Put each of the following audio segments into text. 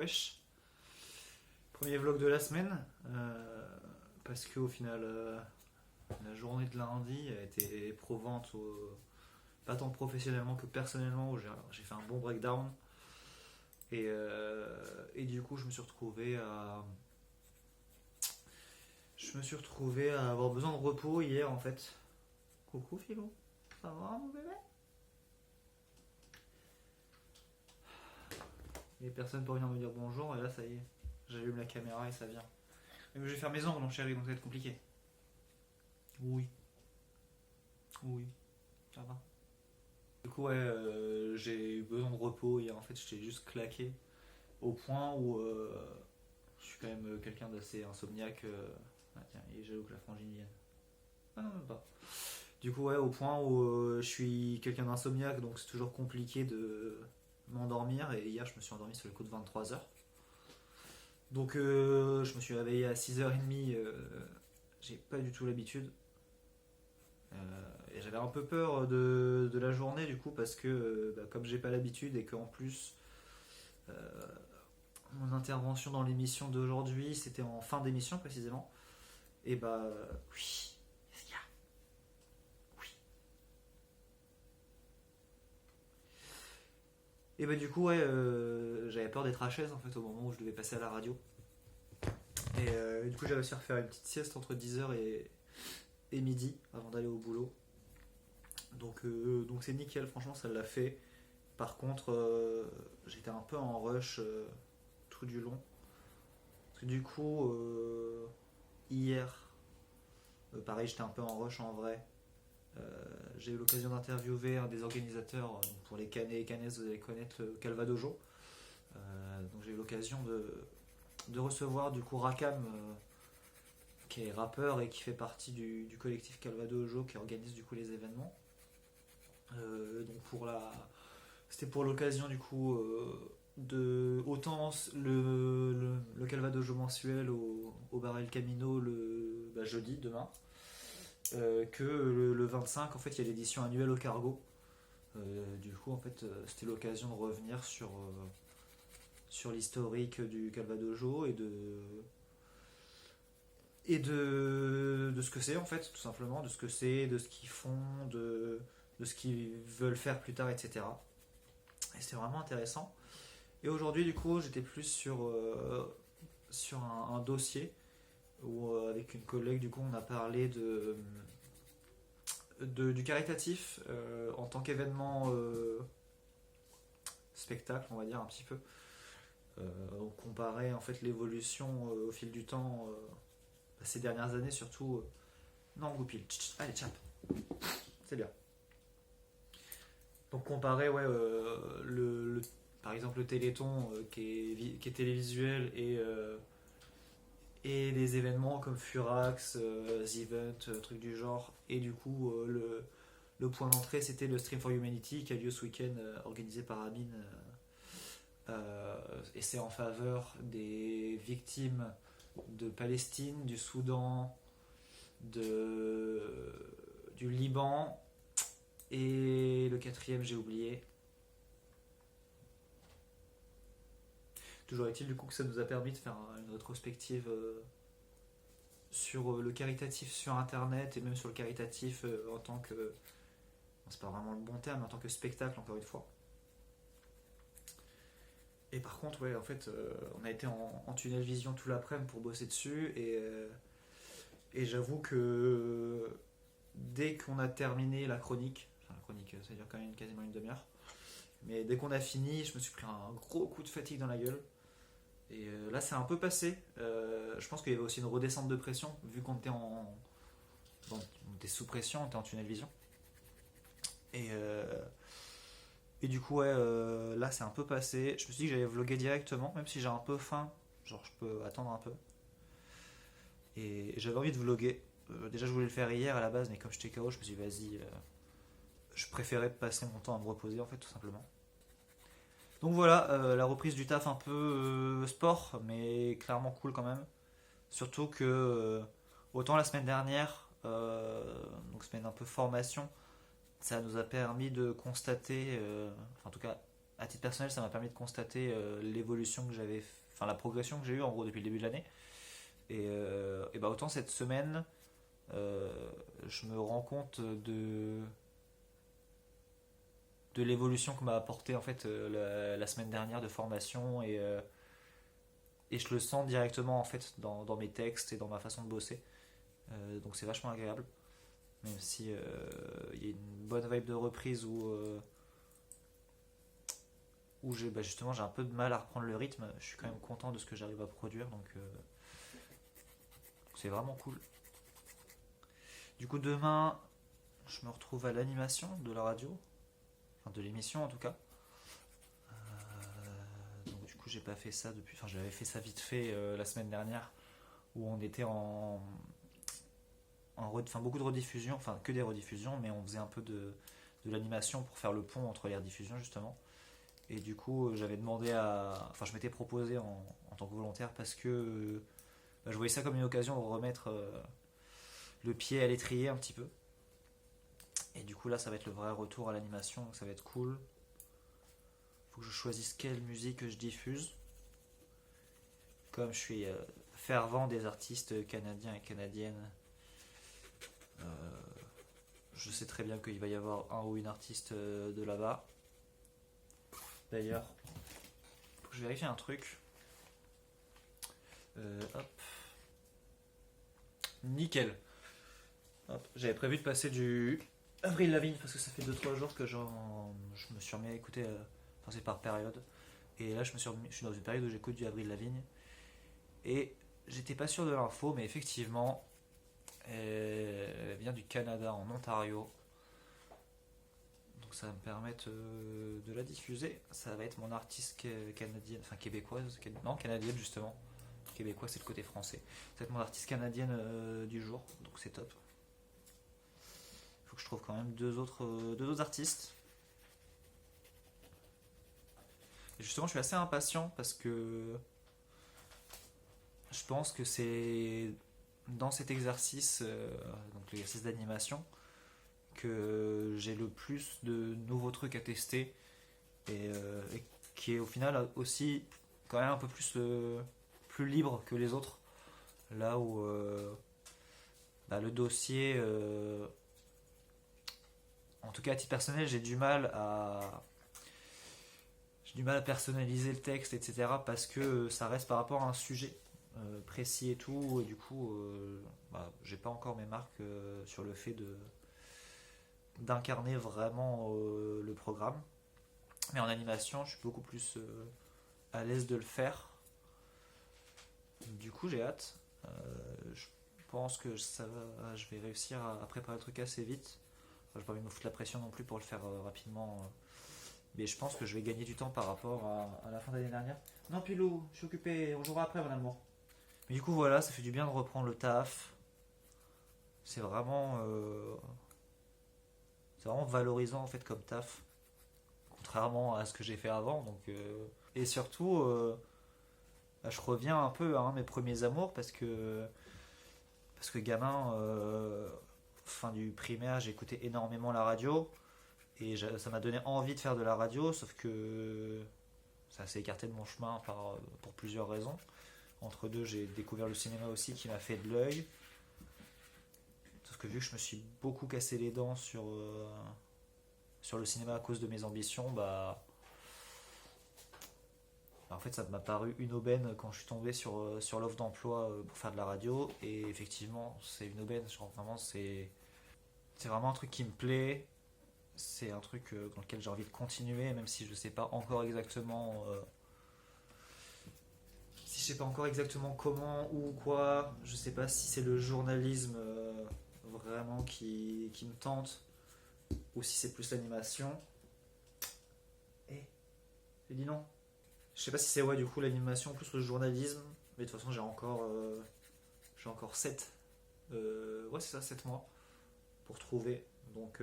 wesh. Premier vlog de la semaine. Parce qu'au final, la journée de lundi a été éprouvante, pas tant professionnellement que personnellement, où j'ai fait un bon breakdown. Et du coup, je me suis retrouvé à avoir besoin de repos hier en fait. Coucou Philo, ça va mon bébé? Il n'y a personne pour venir me dire bonjour, et là ça y est, j'allume la caméra et ça vient. Mais je vais faire mes ongles, mon chéri, donc ça va être compliqué. Oui, oui, ça va. Du coup, ouais, j'ai eu besoin de repos hier, en fait, j'étais juste claqué au point où je suis quand même quelqu'un d'assez insomniaque. Ah, tiens, il est jaloux que la frangine vienne. Ah non, même pas. Du coup, ouais, au point où je suis quelqu'un d'insomniaque, donc c'est toujours compliqué de m'endormir. Et hier, je me suis endormi sur le coup de 23 heures. Donc, je me suis réveillé à 6h30. J'ai pas du tout l'habitude. Et j'avais un peu peur de la journée, du coup, parce que comme j'ai pas l'habitude et qu'en plus, euh, mon intervention dans l'émission d'aujourd'hui, c'était en fin d'émission précisément. Et oui, qu'est-ce qu'il y a? Oui. Et du coup, ouais, j'avais peur d'être à chaise en fait au moment où je devais passer à la radio. Et du coup, j'ai réussi à faire une petite sieste entre 10h et midi avant d'aller au boulot. Donc c'est nickel, franchement, ça l'a fait. Par contre, j'étais un peu en rush tout du long. Parce que du coup, hier, pareil, j'étais un peu en rush en vrai. J'ai eu l'occasion d'interviewer un des organisateurs. Pour les Canets et Canaises, vous allez connaître le Calvadojo. Donc j'ai eu l'occasion de recevoir du coup Rakam, qui est rappeur et qui fait partie du collectif Calvadojo qui organise du coup les événements. Donc c'était pour l'occasion du coup de autant le Calvadojo mensuel au Bar El Camino jeudi demain, que le 25 en fait il y a l'édition annuelle au Cargo. Du coup en fait c'était l'occasion de revenir sur l'historique du Calvadojo et de ce que c'est en fait, tout simplement, de ce que c'est, de ce qu'ils font, de ce qu'ils veulent faire plus tard, etc. Et c'était vraiment intéressant. Et aujourd'hui, du coup, j'étais plus sur un dossier où, avec une collègue, du coup, on a parlé du caritatif en tant qu'événement spectacle, on va dire un petit peu. On comparait en fait l'évolution au fil du temps ces dernières années, surtout. Non, Goupil, allez, tchap, c'est bien. Donc comparer, ouais, par exemple le Téléthon qui est télévisuel et des événements comme Furax, The Event, trucs du genre. Et du coup, le point d'entrée, c'était le Stream for Humanity qui a lieu ce week-end, organisé par Amin. Et c'est en faveur des victimes de Palestine, du Soudan, du Liban. Et le quatrième, j'ai oublié. Toujours est-il du coup que ça nous a permis de faire une rétrospective sur le caritatif sur internet et même sur le caritatif en tant que. Bon, c'est pas vraiment le bon terme, mais en tant que spectacle, encore une fois. Et par contre, ouais, en fait, on a été en tunnel vision tout l'après-midi pour bosser dessus. Et j'avoue que dès qu'on a terminé la chronique, enfin la chronique, ça dure quand même quasiment une demi-heure, mais dès qu'on a fini, je me suis pris un gros coup de fatigue dans la gueule. Et là, c'est un peu passé. Je pense qu'il y avait aussi une redescente de pression, vu qu'on était on était sous pression, on était en tunnel vision. Et, euh, et du coup, ouais, là, c'est un peu passé. Je me suis dit que j'allais vlogger directement, même si j'ai un peu faim. Genre, je peux attendre un peu. Et j'avais envie de vlogger. Déjà, je voulais le faire hier à la base, mais comme j'étais KO, je me suis dit, vas-y, je préférais passer mon temps à me reposer, en fait, tout simplement. Donc voilà, la reprise du taf un peu sport, mais clairement cool quand même. Surtout que autant la semaine dernière, donc semaine un peu formation, ça nous a permis de constater, enfin en tout cas à titre personnel, ça m'a permis de constater l'évolution que j'avais, enfin la progression que j'ai eue en gros depuis le début de l'année. Et bah autant cette semaine, euh, je me rends compte de l'évolution que m'a apporté en fait la semaine dernière de formation et je le sens directement en fait dans mes textes et dans ma façon de bosser. Donc c'est vachement agréable, même si il y a une bonne vibe de reprise où justement j'ai un peu de mal à reprendre le rythme. Je suis quand même content de ce que j'arrive à produire, donc c'est vraiment cool. Du coup demain, je me retrouve à l'animation de la radio, enfin de l'émission en tout cas. Donc du coup j'ai pas fait ça depuis, enfin j'avais fait ça vite fait la semaine dernière où on était enfin beaucoup de rediffusions, enfin que des rediffusions, mais on faisait un peu de l'animation pour faire le pont entre les rediffusions justement. Et du coup j'avais demandé enfin je m'étais proposé en tant que volontaire parce que je voyais ça comme une occasion de remettre le pied à l'étrier un petit peu. Et du coup là ça va être le vrai retour à l'animation, donc ça va être cool. Faut que je choisisse quelle musique je diffuse. Comme je suis fervent des artistes canadiens et canadiennes, euh, je sais très bien qu'il va y avoir un ou une artiste de là-bas. D'ailleurs, faut que je vérifie un truc. Hop. Nickel. Hop. J'avais prévu de passer du Avril Lavigne parce que ça fait 2-3 jours que je me suis remis à écouter. Enfin, c'est par période. Et là, je suis dans une période où j'écoute du Avril Lavigne. Et j'étais pas sûr de l'info, mais effectivement, elle vient du Canada, en Ontario. Donc ça va me permettre de la diffuser. Ça va être mon artiste canadienne, enfin québécoise, non canadienne justement. Québécois c'est le côté français. Ça va être mon artiste canadienne du jour, donc c'est top. Il faut que je trouve quand même deux autres artistes. Et justement je suis assez impatient parce que je pense que c'est dans cet exercice, donc l'exercice d'animation, que j'ai le plus de nouveaux trucs à tester et qui est au final aussi quand même un peu plus libre que les autres. Là où le dossier, en tout cas à titre personnel, j'ai du mal à personnaliser le texte, etc. parce que ça reste par rapport à un sujet précis et tout. Et du coup, j'ai pas encore mes marques sur le fait d'incarner vraiment le programme. Mais en animation, je suis beaucoup plus à l'aise de le faire. Du coup, j'ai hâte. Je pense que je vais réussir à préparer le truc assez vite. Enfin, j'ai pas envie de me foutre la pression non plus pour le faire rapidement. Mais je pense que je vais gagner du temps par rapport à la fin d'année dernière. Non, Pilou, je suis occupé. On jouera après, mon amour. Mais du coup, voilà, ça fait du bien de reprendre le taf. C'est vraiment valorisant en fait comme taf, contrairement à ce que j'ai fait avant. Donc, et surtout, je reviens un peu à mes premiers amours parce que gamin, fin du primaire, j'écoutais énormément la radio et ça m'a donné envie de faire de la radio, sauf que ça s'est écarté de mon chemin pour plusieurs raisons. Entre deux, j'ai découvert le cinéma aussi qui m'a fait de l'œil. Sauf que vu que je me suis beaucoup cassé les dents sur le cinéma à cause de mes ambitions, en fait ça m'a paru une aubaine quand je suis tombé sur l'offre d'emploi pour faire de la radio. Et effectivement, c'est une aubaine. Genre, vraiment, c'est vraiment un truc qui me plaît. C'est un truc dans lequel j'ai envie de continuer, même si je sais pas encore exactement. Si je sais pas encore exactement comment ou quoi, je sais pas si c'est le journalisme vraiment qui me tente ou si c'est plus l'animation. Eh, j'ai dit non. Je sais pas si c'est du coup l'animation plus le journalisme, mais de toute façon j'ai encore 7 ouais c'est ça 7 mois pour trouver. Donc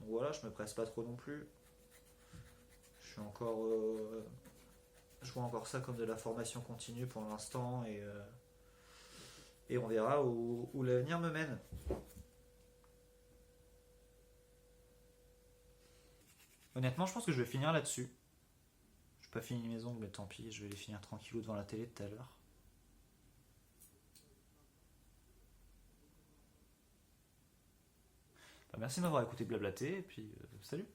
voilà, je me presse pas trop non plus. Je suis encore je vois encore ça comme de la formation continue pour l'instant et on verra où l'avenir me mène. Honnêtement, je pense que je vais finir là-dessus. Je n'ai pas fini mes ongles, mais tant pis, je vais les finir tranquillou devant la télé tout à l'heure. Bah, merci de m'avoir écouté blablater, et puis salut.